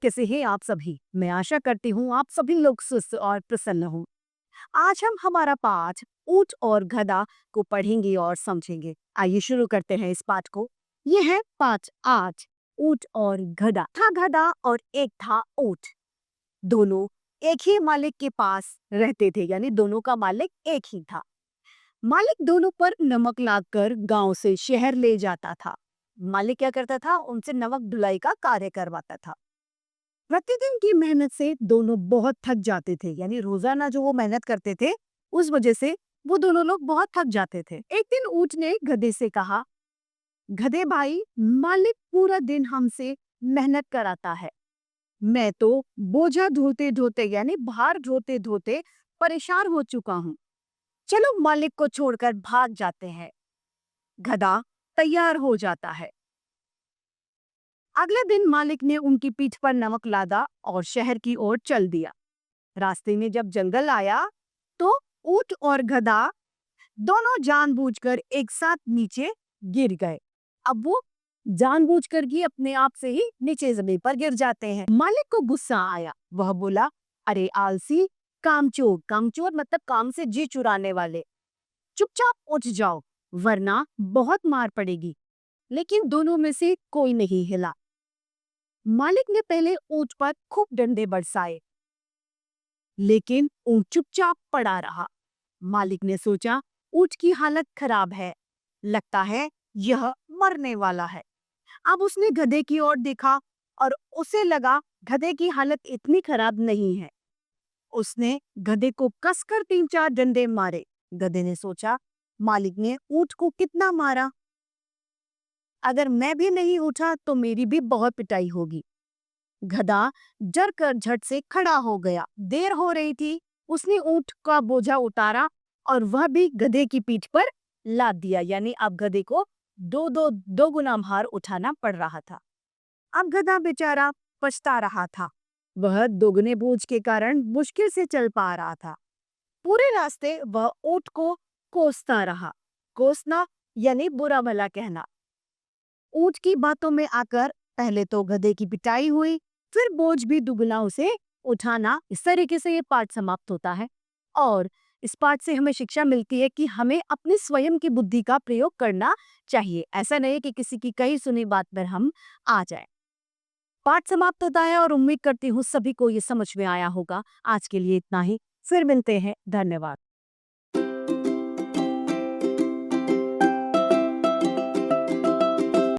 कैसे हैं आप सभी? मैं आशा करती हूँ आप सभी लोग स्वस्थ और प्रसन्न हों। आज हम हमारा पाठ ऊंट और गधा को पढ़ेंगे और समझेंगे। आइए शुरू करते हैं इस पाठ को। ये है पाठ 8, ऊंट और गधा। था गधा और एक था ऊंट। दोनों एक ही मालिक के पास रहते थे, यानी दोनों का मालिक एक ही था। मालिक दोनों पर नमक लाकर गांव से शहर ले जाता था। मालिक क्या करता था? उनसे नमक ढुलाई का कार्य करवाता था। प्रतिदिन की मेहनत से दोनों बहुत थक जाते थे, यानी रोजाना जो वो मेहनत करते थे उस वजह से वो दोनों लोग बहुत थक जाते थे। एक दिन ऊंट ने गधे से कहा, गधे भाई, मालिक पूरा दिन हमसे मेहनत कराता है। मैं तो बोझा ढोते ढोते यानी भार ढोते ढोते परेशान हो चुका हूँ। चलो मालिक को छोड़कर भाग जाते हैं। गधा तैयार हो जाता है। अगले दिन मालिक ने उनकी पीठ पर नमक लादा और शहर की ओर चल दिया। रास्ते में जब जंगल आया तो ऊंट और गधा दोनों जानबूझकर एक साथ नीचे गिर गए। अब वो जानबूझकर ही अपने आप से ही नीचे जमीन पर गिर जाते हैं। मालिक को गुस्सा आया। वह बोला, अरे आलसी, कामचोर। कामचोर मतलब काम से जी चुराने वाले। चुपचाप उठ जाओ, वरना बहुत मार पड़ेगी। लेकिन दोनों में से कोई नहीं हिला। मालिक ने पहले ऊंट पर खूब डंडे बरसाए, लेकिन ऊंट चुपचाप पड़ा रहा। मालिक ने सोचा, ऊंट की हालत खराब है, लगता है यह मरने वाला है। अब उसने गधे की ओर देखा और उसे लगा गधे की हालत इतनी खराब नहीं है। उसने गधे को कसकर 3-4 डंडे मारे। गधे ने सोचा, मालिक ने ऊंट को कितना मारा, अगर मैं भी नहीं उठा तो मेरी भी बहुत पिटाई होगी। गधा डर कर झट से खड़ा हो गया। देर हो रही थी। उसने ऊंट का बोझा उतारा और वह भी गधे की पीठ पर लाद दिया, यानी अब गधे को दो गुना भार उठाना पड़ रहा था। अब गधा बेचारा पछता रहा था। वह दोगुने बोझ के कारण मुश्किल से चल पा रहा था। पूरे रास्ते वह ऊंट को कोसता रहा। कोसना यानी बुरा भला कहना। ऊंट की बातों में आकर पहले तो गधे की पिटाई हुई, फिर बोझ भी दुगना उसे उठाना। इस तरीके से ये पाठ समाप्त होता है। और इस पाठ से हमें शिक्षा मिलती है कि हमें अपनी स्वयं की बुद्धि का प्रयोग करना चाहिए। ऐसा नहीं कि किसी की कही सुनी बात पर हम आ जाएं। पाठ समाप्त होता है और उम्मीद करती हूँ सभी को ये समझ में आया होगा। आज के लिए इतना ही। फिर मिलते हैं। धन्यवाद।